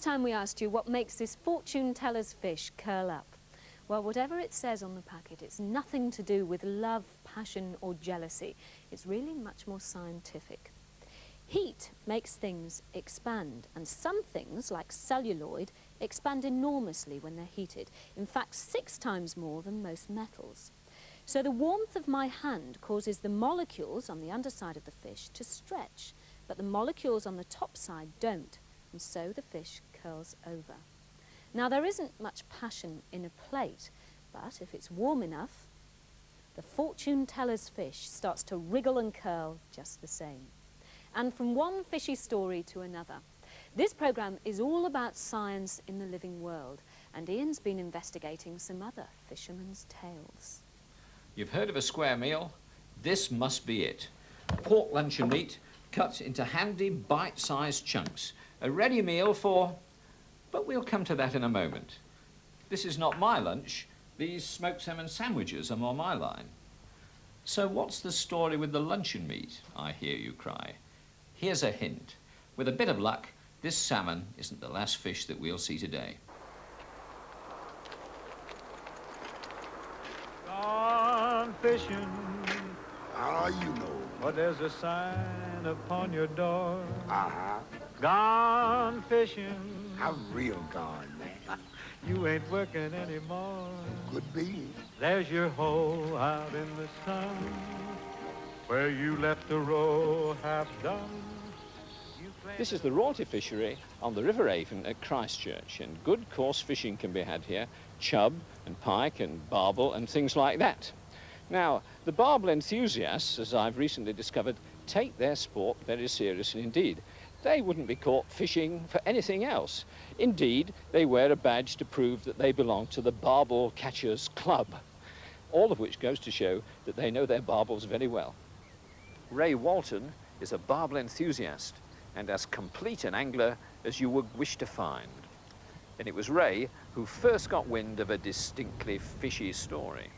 last time we asked you what makes this fortune teller's fish curl up. Well, whatever it says on the packet, it's nothing to do with love, passion or jealousy. It's really much more scientific. Heat makes things expand, and some things, like celluloid, expand enormously when they're heated. In fact, 6 times more than most metals. So the warmth of my hand causes the molecules on the underside of the fish to stretch, but the molecules on the top side don't, and so the fish curls over. Now, there isn't much passion in a plate, but if it's warm enough, the fortune teller's fish starts to wriggle and curl just the same. And from one fishy story to another. This programme is all about science in the living world, and Ian's been investigating some other fishermen's tales. You've heard of a square meal? This must be it. Pork luncheon meat cut into handy bite-sized chunks. A ready meal for... but we'll come to that in a moment. This is not my lunch. These smoked salmon sandwiches are more my line. So what's the story with the luncheon meat, I hear you cry? Here's a hint. With a bit of luck, this salmon isn't the last fish that we'll see today. Gone fishing. Ah, you know. But there's a sign upon your door. Uh-huh. Gone fishing. I'm real gone, man. You ain't working anymore. Could be. There's your hole out in the sun, where you left the row half done. This is the royalty fishery on the River Avon at Christchurch, and good coarse fishing can be had here, chub and pike and barbel and things like that. Now, the barbel enthusiasts, as I've recently discovered, take their sport very seriously indeed. They wouldn't be caught fishing for anything else. Indeed, they wear a badge to prove that they belong to the Barbel Catchers Club, all of which goes to show that they know their barbels very well. Ray Walton is a barbel enthusiast and as complete an angler as you would wish to find. And it was Ray who first got wind of a distinctly fishy story.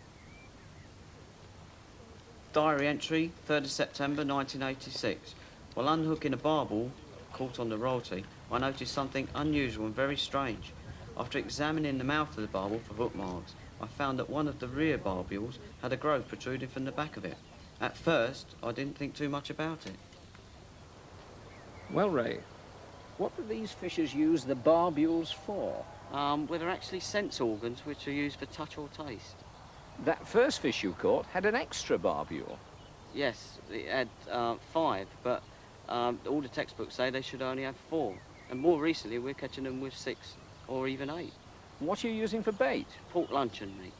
Diary entry, 3rd of September 1986. While unhooking a barbel caught on the royalty, I noticed something unusual and very strange. After examining the mouth of the barbel for hook marks, I found that one of the rear barbules had a growth protruding from the back of it. At first, I didn't think too much about it. Well, Ray, what do these fishers use the barbules for? Well, they're actually sense organs which are used for touch or taste. That first fish you caught had an extra barbule. Yes, it had 5, but all the textbooks say they should only have 4. And more recently, we're catching them with 6 or even 8. What are you using for bait? Pork luncheon meat.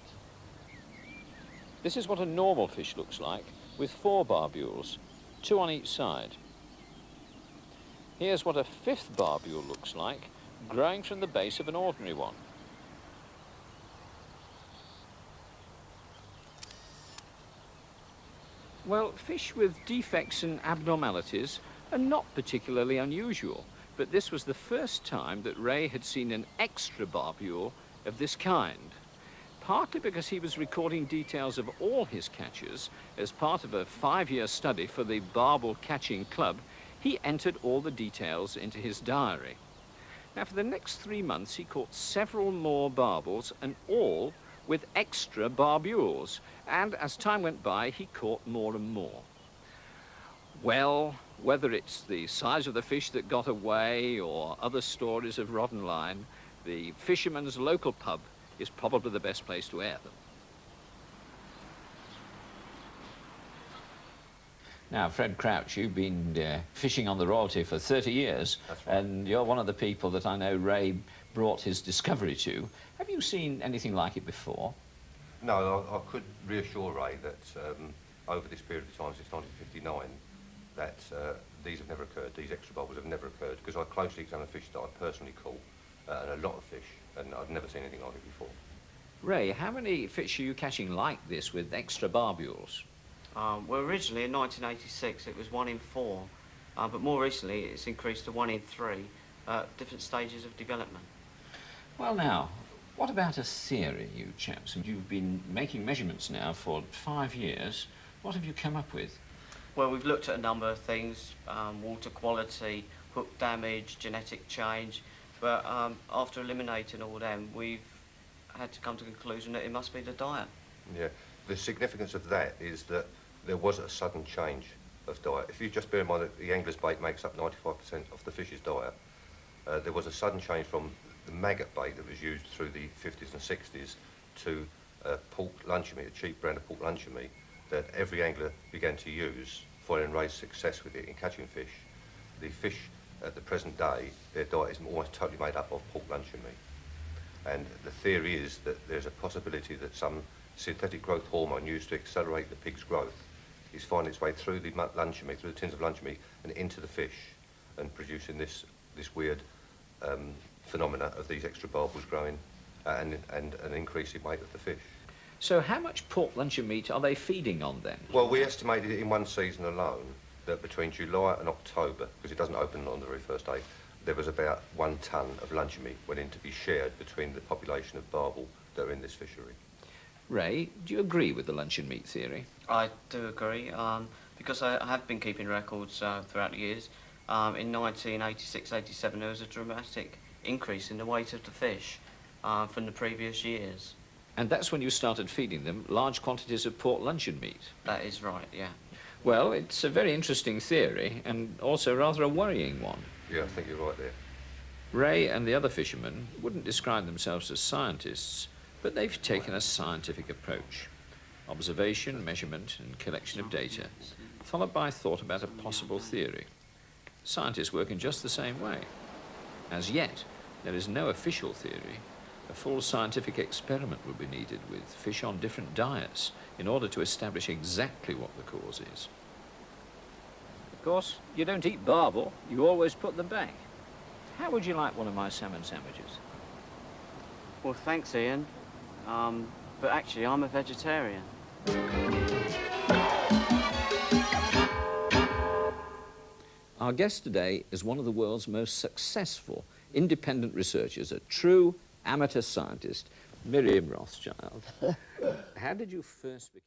This is what a normal fish looks like, with 4 barbules, 2 on each side. Here's what a 5th barbule looks like, growing from the base of an ordinary one. Well, fish with defects and abnormalities are not particularly unusual, but this was the first time that Ray had seen an extra barbule of this kind. Partly because he was recording details of all his catches as part of a 5-year study for the Barbel Catching Club, he entered all the details into his diary. Now, for the next 3 months, he caught several more barbels, and all with extra barbules. And as time went by, he caught more and more. Well, whether it's the size of the fish that got away or other stories of rotten line, the fisherman's local pub is probably the best place to air them. Now, Fred Crouch, you've been fishing on the royalty for 30 years. That's right. And you're one of the people that I know Ray brought his discovery to. Have you seen anything like it before? No, I could reassure Ray that over this period of time, since 1959, that these have never occurred, these extra bubbles have never occurred, because I closely examine fish that I personally caught, and a lot of fish, and I've never seen anything like it before. Ray, how many fish are you catching like this with extra barbules? Well, originally in 1986 it was 1 in 4, but more recently it's increased to 1 in 3, different stages of development. Well now, what about a theory, you chaps? You've been making measurements now for 5 years. What have you come up with? Well, we've looked at a number of things, water quality, hook damage, genetic change, But after eliminating all them, we've had to come to the conclusion that it must be the diet. Yeah. The significance of that is that there was a sudden change of diet. If you just bear in mind that the angler's bait makes up 95% of the fish's diet, there was a sudden change from the maggot bait that was used through the 50s and 60s to pork luncheon meat, a cheap brand of pork luncheon meat that every angler began to use following Ray's success with it in catching fish. The fish at the present day, their diet is almost totally made up of pork luncheon meat. And the theory is that there's a possibility that some synthetic growth hormone used to accelerate the pig's growth is finding its way through the luncheon meat, through the tins of luncheon meat, and into the fish, and producing this weird phenomena of these extra barbels growing and an increase in weight of the fish. So how much pork luncheon meat are they feeding on then? Well, we estimated in one season alone that between July and October, because it doesn't open on the very first day, there was about 1 tonne of luncheon meat went in to be shared between the population of barbel that are in this fishery. Ray, do you agree with the luncheon meat theory? I do agree, because I have been keeping records throughout the years. In 1986-87 there was a dramatic increase in the weight of the fish from the previous years. And that's when you started feeding them large quantities of pork luncheon meat? That is right, yeah. Well, it's a very interesting theory and also rather a worrying one. Yeah, I think you're right there. Ray and the other fishermen wouldn't describe themselves as scientists, but they've taken a scientific approach. Observation, measurement and collection of data, followed by thought about a possible theory. Scientists work in just the same way. As yet, there is no official theory. A full scientific experiment would be needed with fish on different diets in order to establish exactly what the cause is. Of course, you don't eat barbel, you always put them back. How would you like one of my salmon sandwiches? Well, thanks, Ian. But actually, I'm a vegetarian. Our guest today is one of the world's most successful independent researchers, a true amateur scientist, Miriam Rothschild. How did you first become